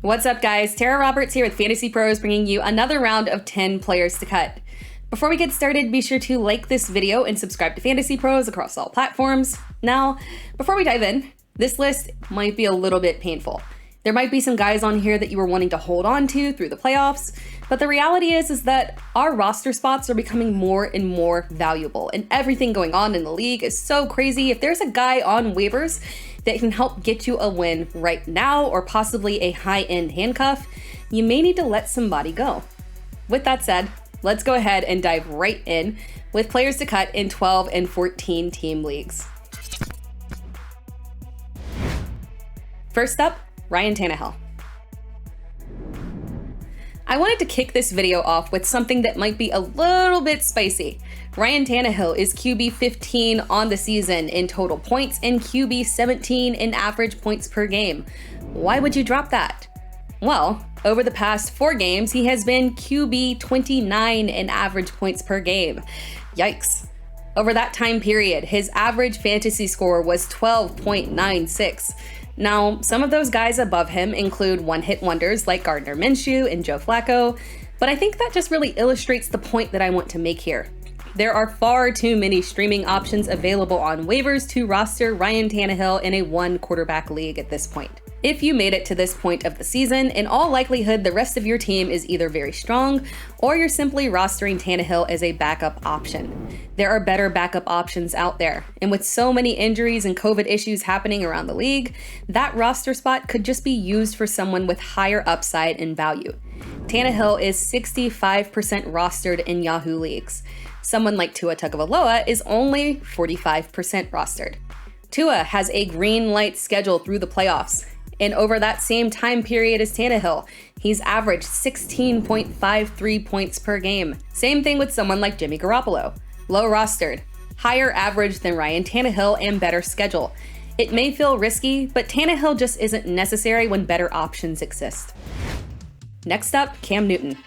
What's up, guys? Tera Roberts here with FantasyPros, bringing you another round of 10 players to cut. Before we get started, be sure to like this video and subscribe to FantasyPros across all platforms. Now, before we dive in, this list might be a little bit painful. There might be some guys on here that you were wanting to hold on to through the playoffs, but the reality is that our roster spots are becoming more and more valuable, and everything going on in the league is so crazy. If there's a guy on waivers that can help get you a win right now, or possibly a high-end handcuff, you may need to let somebody go. With that said, let's go ahead and dive right in with players to cut in 12 and 14 team leagues. First up, Ryan Tannehill. I wanted to kick this video off with something that might be a little bit spicy. Ryan Tannehill is QB 15 on the season in total points and QB 17 in average points per game. Why would you drop that? Well, over the past 4 games, he has been QB 29 in average points per game. Yikes. Over that time period, his average fantasy score was 12.96. Now, some of those guys above him include one-hit wonders like Gardner Minshew and Joe Flacco, but I think that just really illustrates the point that I want to make here. There are far too many streaming options available on waivers to roster Ryan Tannehill in a one-quarterback league at this point. If you made it to this point of the season, in all likelihood, the rest of your team is either very strong or you're simply rostering Tannehill as a backup option. There are better backup options out there, and with so many injuries and COVID issues happening around the league, that roster spot could just be used for someone with higher upside and value. Tannehill is 65% rostered in Yahoo leagues. Someone like Tua Tagovailoa is only 45% rostered. Tua has a green light schedule through the playoffs, and over that same time period as Tannehill, he's averaged 16.53 points per game. Same thing with someone like Jimmy Garoppolo. Low rostered, higher average than Ryan Tannehill, and better schedule. It may feel risky, but Tannehill just isn't necessary when better options exist. Next up, Cam Newton.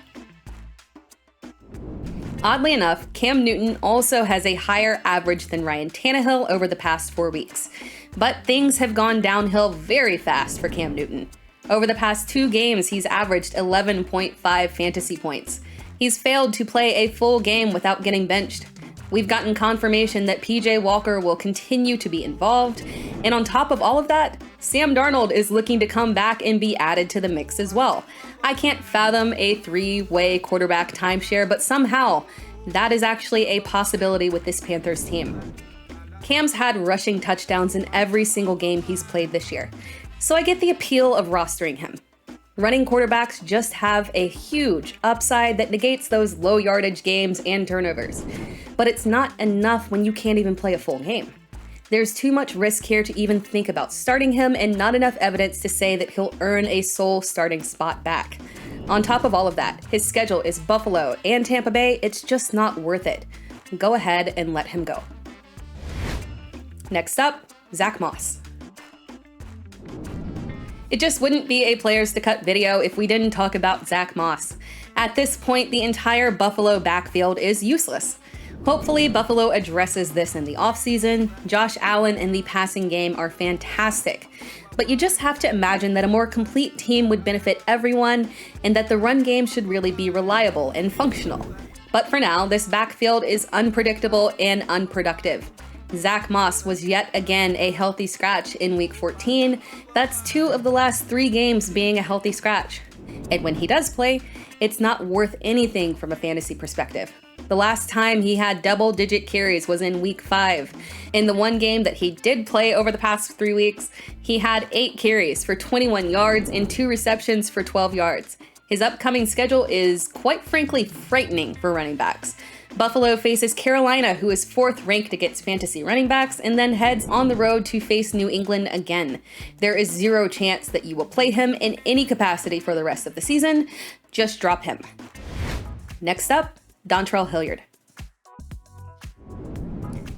Oddly enough, Cam Newton also has a higher average than Ryan Tannehill over the past 4 weeks. But things have gone downhill very fast for Cam Newton. Over the past 2 games, he's averaged 11.5 fantasy points. He's failed to play a full game without getting benched. We've gotten confirmation that PJ Walker will continue to be involved. And on top of all of that, Sam Darnold is looking to come back and be added to the mix as well. I can't fathom a 3-way quarterback timeshare, but somehow that is actually a possibility with this Panthers team. Cam's had rushing touchdowns in every single game he's played this year, so I get the appeal of rostering him. Running quarterbacks just have a huge upside that negates those low yardage games and turnovers, but it's not enough when you can't even play a full game. There's too much risk here to even think about starting him, and not enough evidence to say that he'll earn a sole starting spot back. On top of all of that, his schedule is Buffalo and Tampa Bay. It's just not worth it. Go ahead and let him go. Next up, Zach Moss. It just wouldn't be a players to cut video if we didn't talk about Zach Moss. At this point, the entire Buffalo backfield is useless. Hopefully, Buffalo addresses this in the offseason. Josh Allen and the passing game are fantastic, but you just have to imagine that a more complete team would benefit everyone, and that the run game should really be reliable and functional. But for now, this backfield is unpredictable and unproductive. Zach Moss was yet again a healthy scratch in week 14. That's 2 of the last 3 games being a healthy scratch. And when he does play, it's not worth anything from a fantasy perspective. The last time he had double-digit carries was in week 5. In the one game that he did play over the past 3 weeks, he had 8 carries for 21 yards and 2 receptions for 12 yards. His upcoming schedule is quite frankly frightening for running backs. Buffalo faces Carolina, who is 4th ranked against fantasy running backs, and then heads on the road to face New England again. There is 0 chance that you will play him in any capacity for the rest of the season. Just drop him. Next up, Dontrell Hilliard.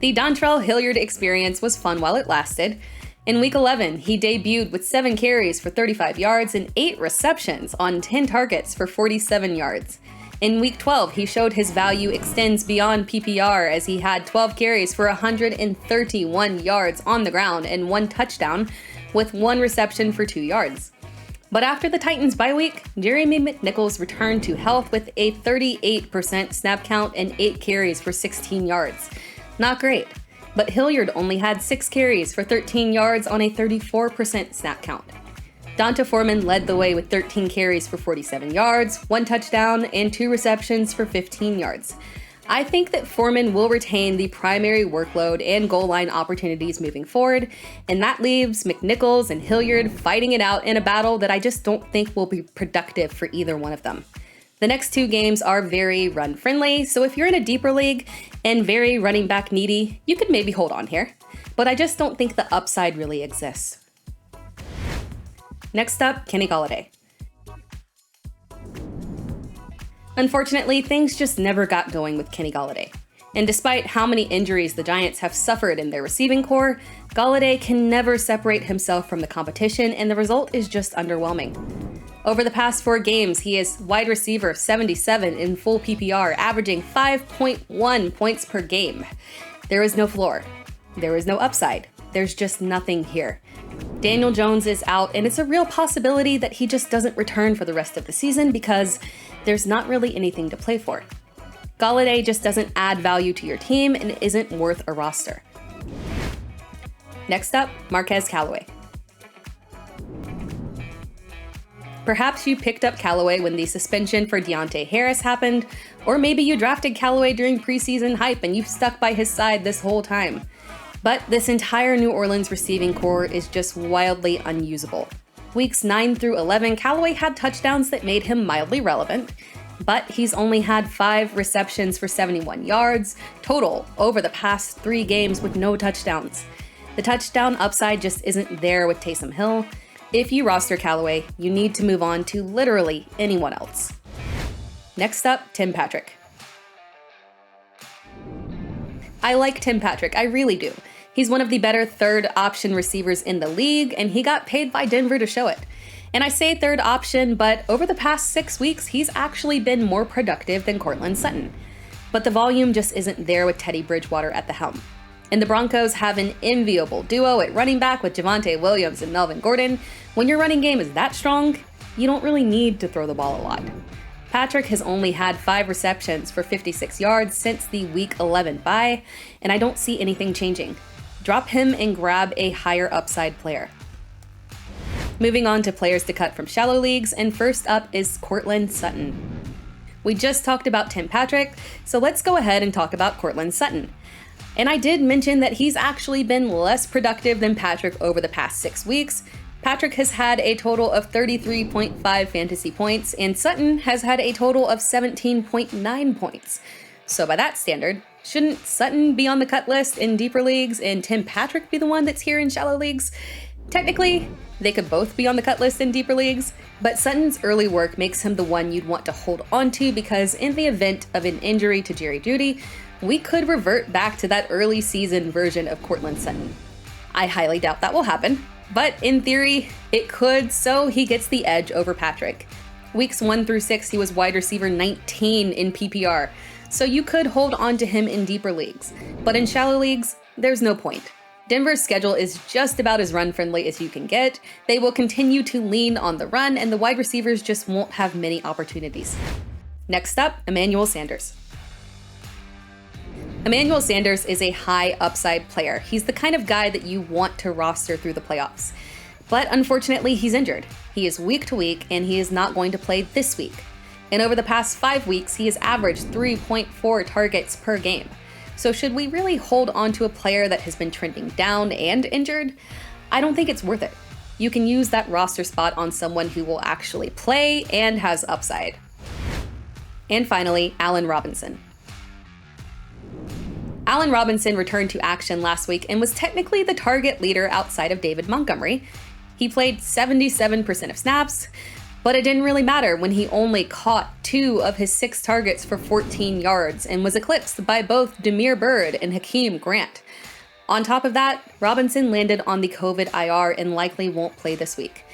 The Dontrell Hilliard experience was fun while it lasted. In week 11, he debuted with 7 carries for 35 yards and 8 receptions on 10 targets for 47 yards. In week 12, he showed his value extends beyond PPR as he had 12 carries for 131 yards on the ground and 1 touchdown with 1 reception for 2 yards. But after the Titans bye week, Jeremy McNichols returned to health with a 38% snap count and 8 carries for 16 yards. Not great, but Hilliard only had 6 carries for 13 yards on a 34% snap count. D'Onta Foreman led the way with 13 carries for 47 yards, 1 touchdown, and 2 receptions for 15 yards. I think that Foreman will retain the primary workload and goal line opportunities moving forward, and that leaves McNichols and Hilliard fighting it out in a battle that I just don't think will be productive for either one of them. The next 2 games are very run-friendly, so if you're in a deeper league and very running back needy, you could maybe hold on here. But I just don't think the upside really exists. Next up, Kenny COLLADAY. Unfortunately, things just never got going with Kenny COLLADAY. And despite how many injuries the Giants have suffered in their receiving core, COLLADAY can never separate himself from the competition, and the result is just underwhelming. Over the past 4 games, he is wide receiver 77 in full PPR, averaging 5.1 points per game. There is no floor. There is no upside. There's just nothing here. Daniel Jones is out, and it's a real possibility that he just doesn't return for the rest of the season because there's not really anything to play for. COLLADAY just doesn't add value to your team and isn't worth a roster. Next up, MARQUEZ CALLAWAY. Perhaps you picked up CALLAWAY when the suspension for Deontay Harris happened, or maybe you drafted CALLAWAY during preseason hype and you've stuck by his side this whole time. But this entire New Orleans receiving core is just wildly unusable. Weeks 9 through 11, CALLAWAY had touchdowns that made him mildly relevant, but he's only had 5 receptions for 71 yards total over the past 3 games with no touchdowns. The touchdown upside just isn't there with Taysom Hill. If you roster CALLAWAY, you need to move on to literally anyone else. Next up, Tim Patrick. I like Tim Patrick, I really do. He's one of the better third option receivers in the league, and he got paid by Denver to show it. And I say third option, but over the past 6 weeks, he's actually been more productive than Courtland Sutton. But the volume just isn't there with Teddy Bridgewater at the helm. And the Broncos have an enviable duo at running back with Javonte Williams and Melvin Gordon. When your running game is that strong, you don't really need to throw the ball a lot. Patrick has only had 5 receptions for 56 yards since the Week 11 bye, and I don't see anything changing. Drop him and grab a higher upside player. Moving on to players to cut from shallow leagues, and first up is Courtland Sutton. We just talked about Tim Patrick, so let's go ahead and talk about Courtland Sutton. And I did mention that he's actually been less productive than Patrick over the past 6 weeks. Patrick has had a total of 33.5 fantasy points, and Sutton has had a total of 17.9 points. So by that standard, shouldn't Sutton be on the cut list in deeper leagues and Tim Patrick be the one that's here in shallow leagues? Technically, they could both be on the cut list in deeper leagues, but Sutton's early work makes him the one you'd want to hold on to because in the event of an injury to Jerry Jeudy, we could revert back to that early season version of Courtland Sutton. I highly doubt that will happen, but in theory, it could, so he gets the edge over Patrick. Weeks 1 through 6, he was wide receiver 19 in PPR, so you could hold on to him in deeper leagues. But in shallow leagues, there's no point. Denver's schedule is just about as run-friendly as you can get. They will continue to lean on the run, and the wide receivers just won't have many opportunities. Next up, Emmanuel Sanders. Emmanuel Sanders is a high upside player. He's the kind of guy that you want to roster through the playoffs. But unfortunately, he's injured. He is week to week, and he is not going to play this week. And over the past 5 weeks, he has averaged 3.4 targets per game. So should we really hold on to a player that has been trending down and injured? I don't think it's worth it. You can use that roster spot on someone who will actually play and has upside. And finally, Allen Robinson. Allen Robinson returned to action last week and was technically the target leader outside of David Montgomery. He played 77% of snaps, but it didn't really matter when he only caught 2 of his 6 targets for 14 yards and was eclipsed by both Damiere Byrd and Hakeem Grant. On top of that, Robinson landed on the COVID IR and likely won't play this week.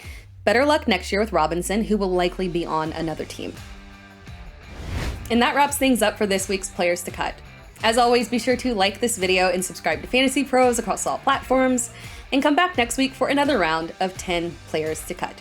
Better luck next year with Robinson, who will likely be on another team. And that wraps things up for this week's Players to Cut. As always, be sure to like this video and subscribe to FantasyPros across all platforms, and come back next week for another round of 10 Players to Cut.